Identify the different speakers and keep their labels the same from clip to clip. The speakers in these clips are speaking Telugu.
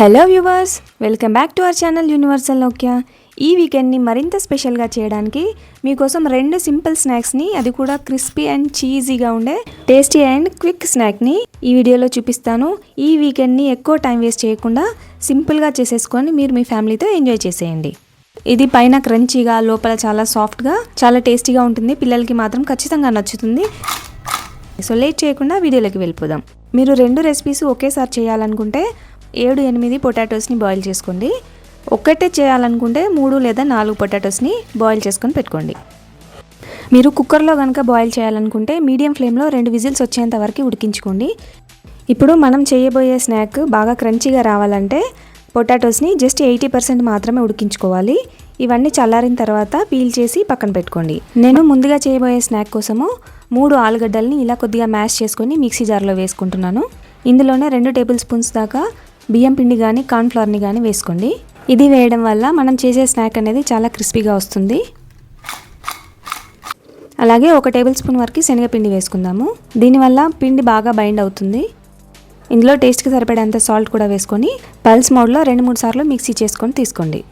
Speaker 1: Hello viewers, welcome back to our channel universal Nokia. ఈ వీకెండ్ని మరింత స్పెషల్గా చేయడానికి మీకోసం రెండు సింపుల్ స్నాక్స్ని, అది కూడా క్రిస్పీ అండ్ చీజీగా ఉండే టేస్టీ అండ్ క్విక్ స్నాక్ని ఈ వీడియోలో చూపిస్తాను. ఈ వీకెండ్ని ఎక్కువ టైం వేస్ట్ చేయకుండా సింపుల్గా చేసేసుకొని మీరు మీ ఫ్యామిలీతో ఎంజాయ్ చేసేయండి. ఇది పైన క్రంచీగా, లోపల చాలా సాఫ్ట్గా, చాలా టేస్టీగా ఉంటుంది. పిల్లలకి మాత్రం ఖచ్చితంగా నచ్చుతుంది. సో లేట్ చేయకుండా వీడియోలోకి వెళ్ళిపోదాం. మీరు రెండు రెసిపీస్ ఒకేసారి చేయాలనుకుంటే 7-8 పొటాటోస్ని బాయిల్ చేసుకోండి. ఒక్కటే చేయాలనుకుంటే 3 లేదా 4 పొటాటోస్ని బాయిల్ చేసుకొని పెట్టుకోండి. మీరు కుక్కర్లో కనుక బాయిల్ చేయాలనుకుంటే మీడియం ఫ్లేమ్లో 2 విజిల్స్ వచ్చేంత వరకు ఉడికించుకోండి. ఇప్పుడు మనం చేయబోయే స్నాక్ బాగా క్రంచీగా రావాలంటే పొటాటోస్ని జస్ట్ 80% మాత్రమే ఉడికించుకోవాలి. ఇవన్నీ చల్లారిన తర్వాత పీల్ చేసి పక్కన పెట్టుకోండి. నేను ముందుగా చేయబోయే స్నాక్ కోసము 3 ఆలుగడ్డల్ని ఇలా కొద్దిగా మ్యాష్ చేసుకొని మిక్సీ జార్లో వేసుకుంటున్నాను. ఇందులోనే 2 టేబుల్ స్పూన్స్ దాకా బియ్యం పిండి కానీ కార్న్ఫ్లవర్ని కానీ వేసుకోండి. ఇది వేయడం వల్ల మనం చేసే స్నాక్ అనేది చాలా క్రిస్పీగా వస్తుంది. అలాగే 1 టేబుల్ స్పూన్ వరకు శనగపిండి వేసుకుందాము. దీనివల్ల పిండి బాగా బైండ్ అవుతుంది. ఇందులో టేస్ట్కి సరిపడేంత సాల్ట్ కూడా వేసుకొని పల్స్ మోడ్లో 2-3 సార్లు మిక్సీ చేసుకొని తీసుకోండి.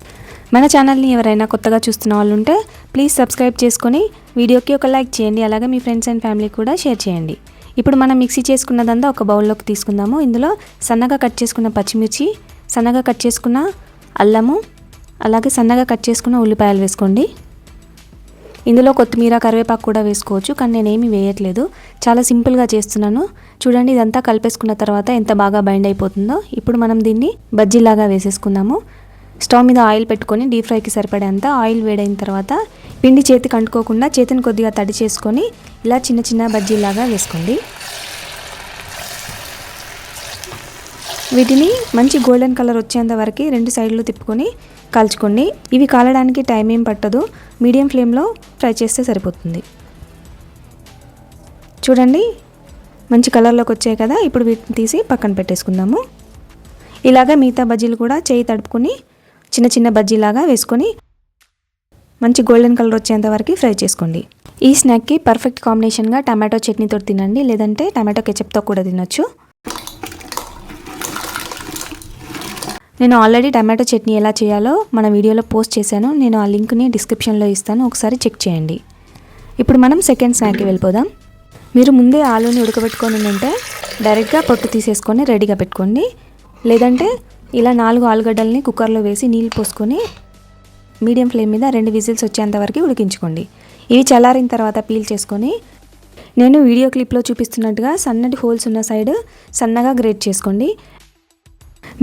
Speaker 1: మన ఛానల్ని ఎవరైనా కొత్తగా చూస్తున్న వాళ్ళు ఉంటే ప్లీజ్ సబ్స్క్రైబ్ చేసుకొని వీడియోకి ఒక లైక్ చేయండి. అలాగే మీ ఫ్రెండ్స్ అండ్ ఫ్యామిలీ కూడా షేర్ చేయండి. ఇప్పుడు మనం మిక్సీ చేసుకున్నదంతా ఒక బౌల్లోకి తీసుకుందాము. ఇందులో సన్నగా కట్ చేసుకున్న పచ్చిమిర్చి, సన్నగా కట్ చేసుకున్న అల్లము, అలాగే సన్నగా కట్ చేసుకున్న ఉల్లిపాయలు వేసుకోండి. ఇందులో కొత్తిమీర, కరివేపాకు కూడా వేసుకోవచ్చు, కానీ నేనేమి వేయట్లేదు. చాలా సింపుల్గా చేస్తున్నాను. చూడండి, ఇదంతా కలిపేసుకున్న తర్వాత ఎంత బాగా బైండ్ అయిపోతుందో. ఇప్పుడు మనం దీన్ని బజ్జీలాగా వేసేసుకుందాము. స్టవ్ మీద ఆయిల్ పెట్టుకొని డీప్ ఫ్రైకి సరిపడేంత ఆయిల్ వేడైన తర్వాత పిండి చేతికి అంటుకోకుండా చేతిని కొద్దిగా తడి చేసుకొని ఇలా చిన్న చిన్న బజ్జీలాగా వేసుకోండి. వీటిని మంచి గోల్డెన్ కలర్ వచ్చేంత వరకు 2 సైడ్లు తిప్పుకొని కాల్చుకోండి. ఇవి కాలడానికి టైం ఏం పట్టదు, మీడియం ఫ్లేమ్లో ఫ్రై చేస్తే సరిపోతుంది. చూడండి, మంచి కలర్లోకి వచ్చాయి కదా. ఇప్పుడు వీటిని తీసి పక్కన పెట్టేసుకుందాము. ఇలాగ మిగతా బజ్జీలు కూడా చేయి తడుపుకొని చిన్న చిన్న బజ్జీలాగా వేసుకొని మంచి గోల్డెన్ కలర్ వచ్చేంత వరకు ఫ్రై చేసుకోండి. ఈ స్నాక్కి పర్ఫెక్ట్ కాంబినేషన్గా టమాటో చట్నీతో తినండి, లేదంటే టమాటో కెచప్తో కూడా తినొచ్చు. నేను ఆల్రెడీ టమాటో చట్నీ ఎలా చేయాలో మన వీడియోలో పోస్ట్ చేశాను. నేను ఆ లింక్ని డిస్క్రిప్షన్లో ఇస్తాను, ఒకసారి చెక్ చేయండి. ఇప్పుడు మనం సెకండ్ స్నాక్కి వెళ్ళిపోదాం. మీరు ముందే ఆలూని ఉడకబెట్టుకొని ఉంటే డైరెక్ట్గా పొట్టు తీసేసుకొని రెడీగా పెట్టుకోండి. లేదంటే ఇలా 4 ఆలుగడ్డల్ని కుక్కర్లో వేసి నీళ్ళు పోసుకొని మీడియం ఫ్లేమ్ మీద 2 విజిల్స్ వచ్చేంత వరకు ఉడికించుకోండి. ఇవి చల్లారిన తర్వాత పీల్ చేసుకొని నేను వీడియో క్లిప్లో చూపిస్తున్నట్టుగా సన్నటి హోల్స్ ఉన్న సైడ్ సన్నగా గ్రేట్ చేసుకోండి.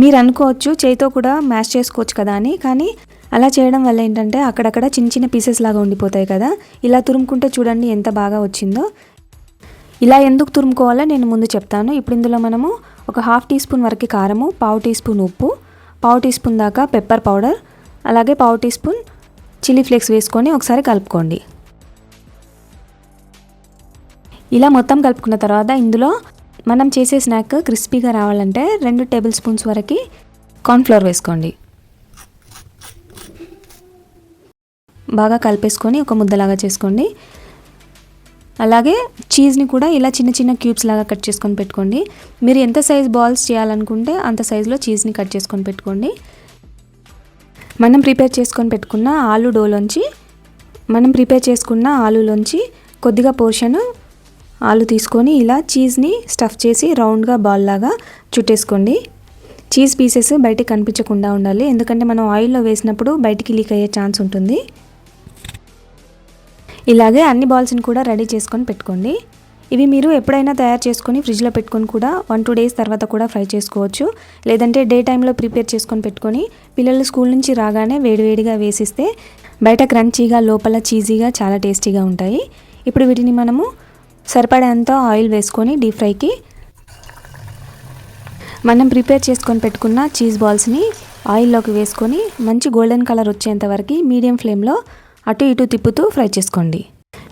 Speaker 1: మీరు అనుకోవచ్చు చేయితో కూడా మ్యాష్ చేసుకోవచ్చు కదా అని, కానీ అలా చేయడం వల్ల ఏంటంటే అక్కడక్కడ చిన్న చిన్న పీసెస్ లాగా ఉండిపోతాయి కదా. ఇలా తురుముకుంటే చూడండి ఎంత బాగా వచ్చిందో. ఇలా ఎందుకు తురుముకోవాలో నేను ముందు చెప్తాను. ఇప్పుడు ఇందులో మనము ఒక 1/2 టీ స్పూన్ వరకు కారము, 1/4 టీ స్పూన్ ఉప్పు, 1/4 టీ స్పూన్ దాకా పెప్పర్ పౌడర్, అలాగే 1/4 టీ స్పూన్ చిల్లీ ఫ్లేక్స్ వేసుకొని ఒకసారి కలుపుకోండి. ఇలా మొత్తం కలుపుకున్న తర్వాత ఇందులో మనం చేసే స్నాక్ క్రిస్పీగా రావాలంటే 2 టేబుల్ స్పూన్స్ వరకు కార్న్ఫ్లవర్ వేసుకోండి. బాగా కలిపేసుకొని ఒక ముద్దలాగా చేసుకోండి. అలాగే చీజ్ని కూడా ఇలా చిన్న చిన్న క్యూబ్స్ లాగా కట్ చేసుకొని పెట్టుకోండి. మీరు ఎంత సైజ్ బాల్స్ చేయాలనుకుంటే అంత సైజులో చీజ్ని కట్ చేసుకొని పెట్టుకోండి. మనం ప్రిపేర్ చేసుకొని పెట్టుకున్న ఆలూలోంచి కొద్దిగా పోర్షన్ ఆలు తీసుకొని ఇలా చీజ్ని స్టఫ్ చేసి రౌండ్గా బాల్ లాగా చుట్టేసుకోండి. చీజ్ పీసెస్ బయటికి కనిపించకుండా ఉండాలి, ఎందుకంటే మనం ఆయిల్లో వేసినప్పుడు బయటికి లీక్ అయ్యే ఛాన్స్ ఉంటుంది. ఇలాగే అన్ని బాల్స్ని కూడా రెడీ చేసుకొని పెట్టుకోండి. ఇవి మీరు ఎప్పుడైనా తయారు చేసుకొని ఫ్రిడ్జ్లో పెట్టుకొని కూడా 1-2 డేస్ తర్వాత కూడా ఫ్రై చేసుకోవచ్చు. లేదంటే డే టైంలో ప్రిపేర్ చేసుకొని పెట్టుకొని పిల్లలు స్కూల్ నుంచి రాగానే వేడివేడిగా వేసిస్తే బయట క్రంచీగా, లోపల చీజీగా, చాలా టేస్టీగా ఉంటాయి. ఇప్పుడు వీటిని మనము సరిపడేంత ఆయిల్ వేసుకొని డీప్ ఫ్రైకి మనం ప్రిపేర్ చేసుకొని పెట్టుకున్న చీజ్ బాల్స్ని ఆయిల్లోకి వేసుకొని మంచి గోల్డెన్ కలర్ వచ్చేంత వరకు మీడియం ఫ్లేమ్లో అటు ఇటు తిప్పుతూ ఫ్రై చేసుకోండి.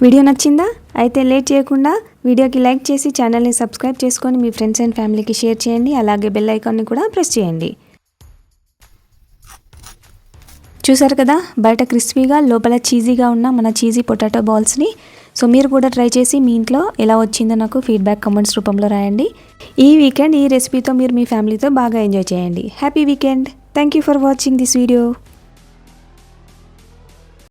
Speaker 1: వీడియో నచ్చిందా? అయితే లేట్ చేయకుండా వీడియోకి లైక్ చేసి ఛానల్ని సబ్స్క్రైబ్ చేసుకొని మీ ఫ్రెండ్స్ అండ్ ఫ్యామిలీకి షేర్ చేయండి. అలాగే బెల్ ఐకాన్ని కూడా ప్రెస్ చేయండి. చూసారు కదా, బయట క్రిస్పీగా లోపల చీజీగా ఉన్న మన చీజీ పొటాటో బాల్స్ని సో మీరు కూడా ట్రై చేసి మీ ఇంట్లో ఎలా వచ్చిందో నాకు ఫీడ్బ్యాక్ కామెంట్స్ రూపంలో రాయండి. ఈ వీకెండ్ ఈ రెసిపీతో మీరు మీ ఫ్యామిలీతో బాగా ఎంజాయ్ చేయండి. Happy weekend. Thank you for watching this video.